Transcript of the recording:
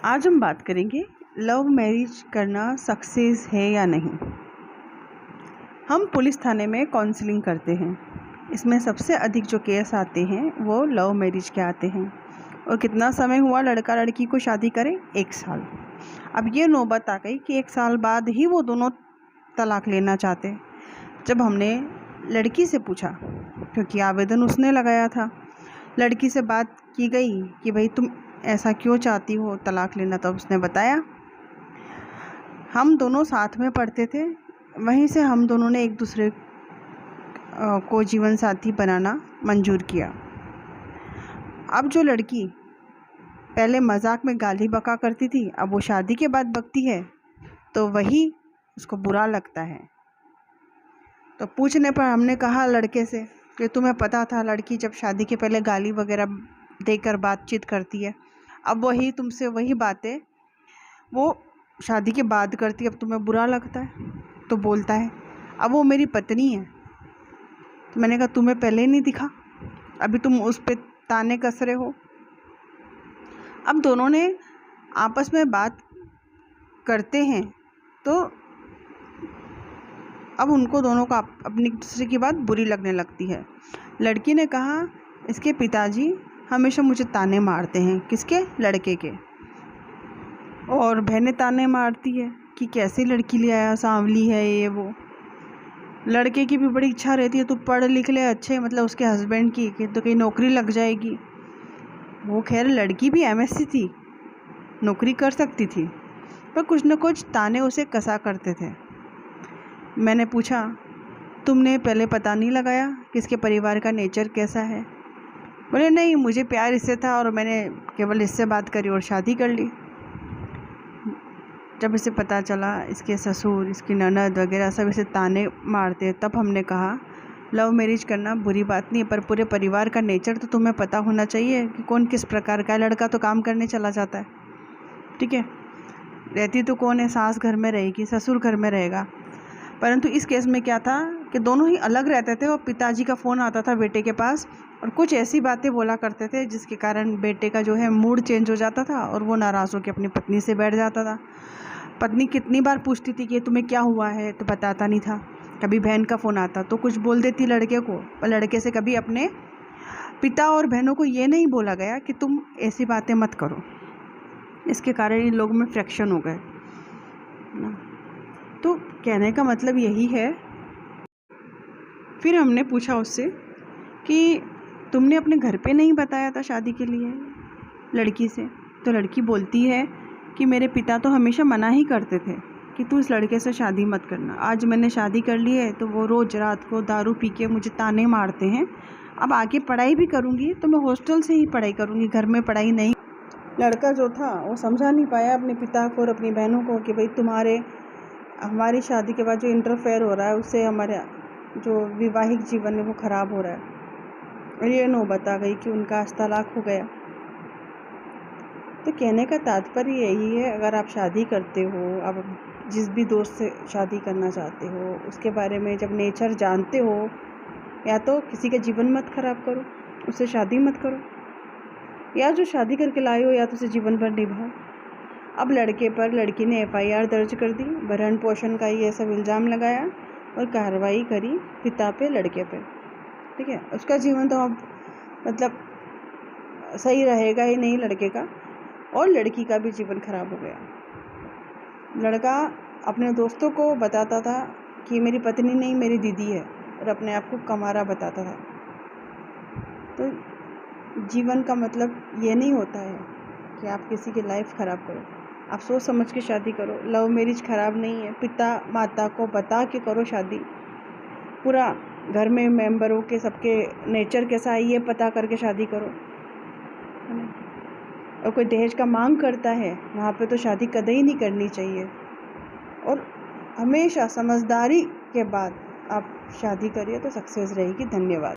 आज हम बात करेंगे लव मैरिज करना सक्सेस है या नहीं। हम पुलिस थाने में काउंसलिंग करते हैं। इसमें सबसे अधिक जो केस आते हैं वो लव मैरिज के आते हैं। और कितना समय हुआ लड़का लड़की को शादी करें? 1 साल। अब ये नौबत आ गई कि 1 साल बाद ही वो दोनों तलाक लेना चाहते। जब हमने लड़की से पूछा, क्योंकि आवेदन उसने लगाया था, लड़की से बात की गई कि भाई तुम ऐसा क्यों चाहती हो तलाक लेना, तब उसने बताया हम दोनों साथ में पढ़ते थे, वहीं से हम दोनों ने एक दूसरे को जीवन साथी बनाना मंजूर किया। अब जो लड़की पहले मजाक में गाली बका करती थी, अब वो शादी के बाद बकती है तो वही उसको बुरा लगता है। तो पूछने पर हमने कहा लड़के से कि तुम्हें पता था लड़की जब शादी के पहले गाली वगैरह देकर बातचीत करती है, अब वही तुमसे वही बातें वो शादी के बाद करती है, अब तुम्हें बुरा लगता है? तो बोलता है अब वो मेरी पत्नी है। तो मैंने कहा तुम्हें पहले नहीं दिखा, अभी तुम उस पे ताने कस रहे हो। अब दोनों ने आपस में बात करते हैं तो अब उनको दोनों को अपनी दूसरे की बात बुरी लगने लगती है। लड़की ने कहा इसके पिताजी हमेशा मुझे ताने मारते हैं। किसके? लड़के के। और बहनें ताने मारती है कि कैसी लड़की ले आया, सांवली है ये वो। लड़के की भी बड़ी इच्छा रहती है तू पढ़ लिख ले अच्छे, मतलब उसके हस्बैंड की, कि तो कहीं नौकरी लग जाएगी। वो खैर लड़की भी एमएससी थी, नौकरी कर सकती थी, पर कुछ न कुछ ताने उसे कसा करते थे। मैंने पूछा तुमने पहले पता नहीं लगाया कि इसके परिवार का नेचर कैसा है? बोले नहीं, मुझे प्यार इससे था और मैंने केवल इससे बात करी और शादी कर ली। जब इसे पता चला इसके ससुर, इसकी ननद वगैरह सब इसे ताने मारते, तब हमने कहा लव मैरिज करना बुरी बात नहीं है, पर पूरे परिवार का नेचर तो तुम्हें पता होना चाहिए कि कौन किस प्रकार का है। लड़का तो काम करने चला जाता है, ठीक है, रहती तो कौन है, सास घर में रहेगी, ससुर घर में रहेगा। परंतु इस केस में क्या था कि दोनों ही अलग रहते थे और पिताजी का फ़ोन आता था बेटे के पास और कुछ ऐसी बातें बोला करते थे जिसके कारण बेटे का जो है मूड चेंज हो जाता था और वो नाराज़ होकर अपनी पत्नी से बैठ जाता था। पत्नी कितनी बार पूछती थी कि तुम्हें क्या हुआ है, तो बताता नहीं था। कभी बहन का फ़ोन आता तो कुछ बोल देती लड़के को, पर लड़के से कभी अपने पिता और बहनों को ये नहीं बोला गया कि तुम ऐसी बातें मत करो। इसके कारण इन लोगों में फ्रैक्शन हो गए ना। तो कहने का मतलब यही है। फिर हमने पूछा उससे कि तुमने अपने घर पे नहीं बताया था शादी के लिए लड़की से? तो लड़की बोलती है कि मेरे पिता तो हमेशा मना ही करते थे कि तू इस लड़के से शादी मत करना। आज मैंने शादी कर ली है तो वो रोज़ रात को दारू पी के मुझे ताने मारते हैं। अब आगे पढ़ाई भी करूँगी तो मैं हॉस्टल से ही पढ़ाई करूँगी, घर में पढ़ाई नहीं। लड़का जो था वो समझा नहीं पाया अपने पिता को और अपनी बहनों को कि भाई हमारी शादी के बाद जो इंटरफेयर हो रहा है उससे हमारे जो वैवाहिक जीवन है वो ख़राब हो रहा है। और ये नौबत आ गई कि उनका आज तलाक हो गया। तो कहने का तात्पर्य यही है, अगर आप शादी करते हो, आप जिस भी दोस्त से शादी करना चाहते हो उसके बारे में जब नेचर जानते हो, या तो किसी का जीवन मत ख़राब करो, उससे शादी मत करो, या जो शादी करके लाए हो या तो उसे जीवन भर निभाओ। अब लड़के पर लड़की ने FIR दर्ज कर दी, भरण पोषण का ये सब इल्ज़ाम लगाया और कार्रवाई करी पिता पे, लड़के पे, ठीक है। उसका जीवन तो अब मतलब सही रहेगा ही नहीं लड़के का, और लड़की का भी जीवन खराब हो गया। लड़का अपने दोस्तों को बताता था कि मेरी पत्नी नहीं मेरी दीदी है, और अपने आप को कमारा बताता था। तो जीवन का मतलब ये नहीं होता है कि आप किसी की लाइफ ख़राब करो। आप सोच समझ के शादी करो। लव मैरिज ख़राब नहीं है, पिता माता को बता के करो शादी। पूरा घर में मेंबरों के सबके नेचर कैसा है ये पता करके शादी करो, है ना। और कोई दहेज का मांग करता है वहाँ पे तो शादी कतई नहीं करनी चाहिए। और हमेशा समझदारी के बाद आप शादी करिए तो सक्सेस रहेगी। धन्यवाद।